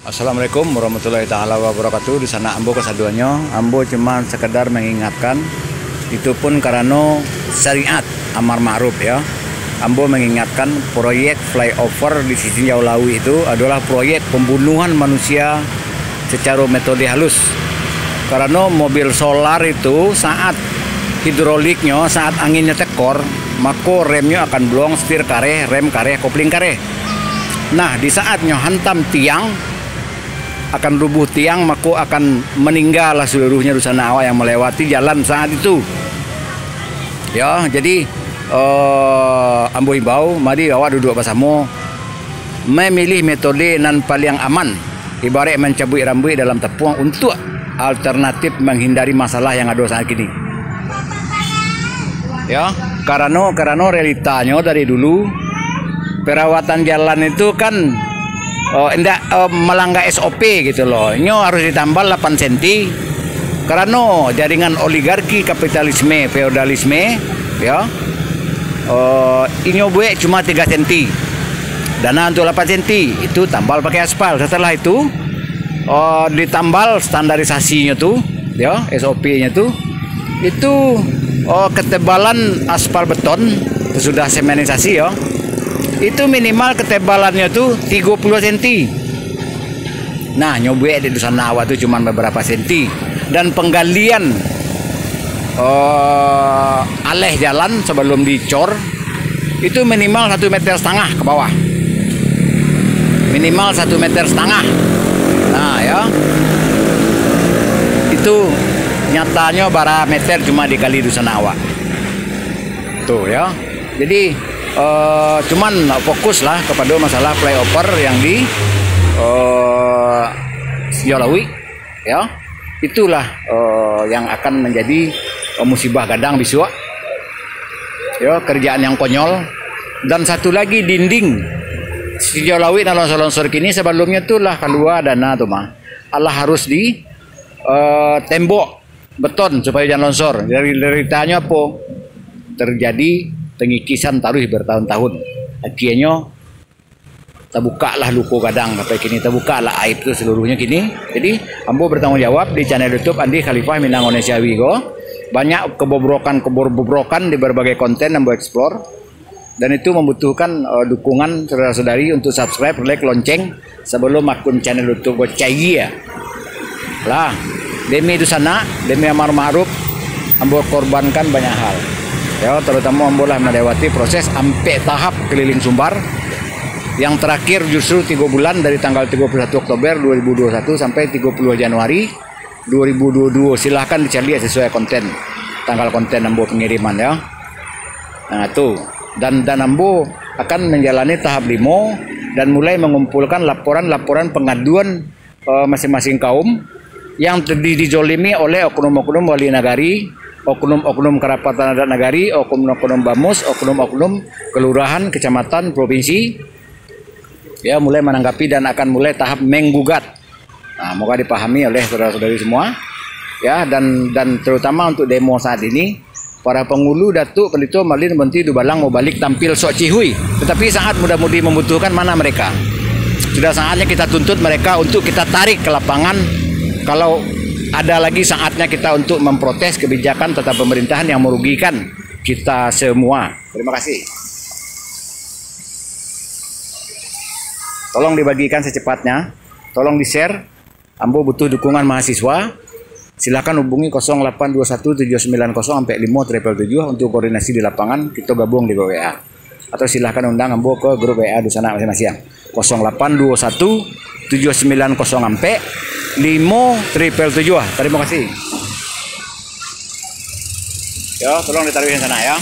Assalamualaikum warahmatullahi taala wabarakatuh. Di sana ambo kesaduannya, ambo cuma sekedar mengingatkan, itu pun karena syariat amar ma'ruf ya. Ambo mengingatkan proyek flyover di sisi Jauh Lawi itu adalah proyek pembunuhan manusia secara metode halus. Karena mobil solar itu saat hidroliknya, saat anginnya tekor, maka remnya akan blong, setir kareh, rem kareh, kopling kareh. Nah, di saatnya hantam tiang, akan rubuh tiang, maka akan meninggal seluruhnya Rusana Awa yang melewati jalan saat itu. Ya, jadi ambo himbau, mari awak duduk bersama memilih metode nan paling aman, ibarat mencabut rambut dalam tepung untuk alternatif menghindari masalah yang ada saat ini. Ya, karena realitanya dari dulu perawatan jalan itu kan melanggar SOP gitu loh. Ini harus ditambah 8 cm karena jaringan oligarki, kapitalisme, feodalisme ya. Ini buat cuma 3 cm. Dana untuk 8 cm itu tambal pakai aspal. Setelah itu ditambal standarisasinya tuh ya, SOP-nya tuh itu ketebalan aspal beton sudah semenisasi ya. Itu minimal ketebalannya tuh 30 cm. Nah, nyobek di Rusana Awa itu cuma beberapa senti. Dan penggalian aleh jalan sebelum dicor itu minimal 1,5 meter ke bawah. Minimal 1,5 meter. Nah ya, itu nyatanya bara meter cuma dikali Rusana Awa. Tuh ya. Jadi cuman fokus lah kepada masalah flyover yang di Jauh Lawi ya. Itulah yang akan menjadi musibah gadang biswa ya, kerjaan yang konyol. Dan satu lagi, dinding Jauh Lawi dan longsor kini sebelumnya tuh lah keluar dana tuh mah Allah harus di tembok beton supaya jangan longsor. Dari deritanya apa terjadi pengikisan taruh bertahun-tahun. Akhirnya terbuka lah luko gadang sampai kini, terbuka lah aib itu seluruhnya kini. Jadi ambo bertanggung jawab di channel YouTube Andi Khalifah Minang Indonesia Wigo. Banyak kebobrokan di berbagai konten ambo explore, dan itu membutuhkan dukungan saudara-saudari untuk subscribe, like, lonceng sebelum akun channel YouTube gue caigi ya. Lah, demi itu sana, demi amar ma'ruf, ambo korbankan banyak hal. Ya, terutama ambo lah melewati proses sampai tahap keliling Sumbar. Yang terakhir justru 3 bulan dari tanggal 31 Oktober 2021 sampai 30 Januari 2022. Silahkan dicari sesuai konten, tanggal konten ambo pengiriman ya. Nah tuh, dan ambo akan menjalani tahap 5 dan mulai mengumpulkan laporan pengaduan masing-masing kaum yang dizolimi oleh oknum-oknum wali nagari, oknum-oknum kerapatan adat nagari, oknum-oknum bamus, oknum-oknum kelurahan, kecamatan, provinsi ya, mulai menanggapi dan akan mulai tahap menggugat. Nah, moga dipahami oleh saudara-saudari semua ya, dan terutama untuk demo saat ini para penghulu Datuk Pendito Malin Menti Dubalang mau balik tampil sok cihui, tetapi saat muda-mudi membutuhkan mana mereka. Sudah saatnya kita tuntut mereka untuk kita tarik ke lapangan. Kalau ada lagi saatnya kita untuk memprotes kebijakan tata pemerintahan yang merugikan kita semua. Terima kasih. Tolong dibagikan secepatnya, tolong di-share. Ambo butuh dukungan mahasiswa. Silakan hubungi 0821790577 untuk koordinasi di lapangan. Kita gabung di grup WA. Atau silahkan undang ambo ke grup WA di sana masing-masing. 0821790577. Terima kasih. Ya, tolong ditaruhin sana ya.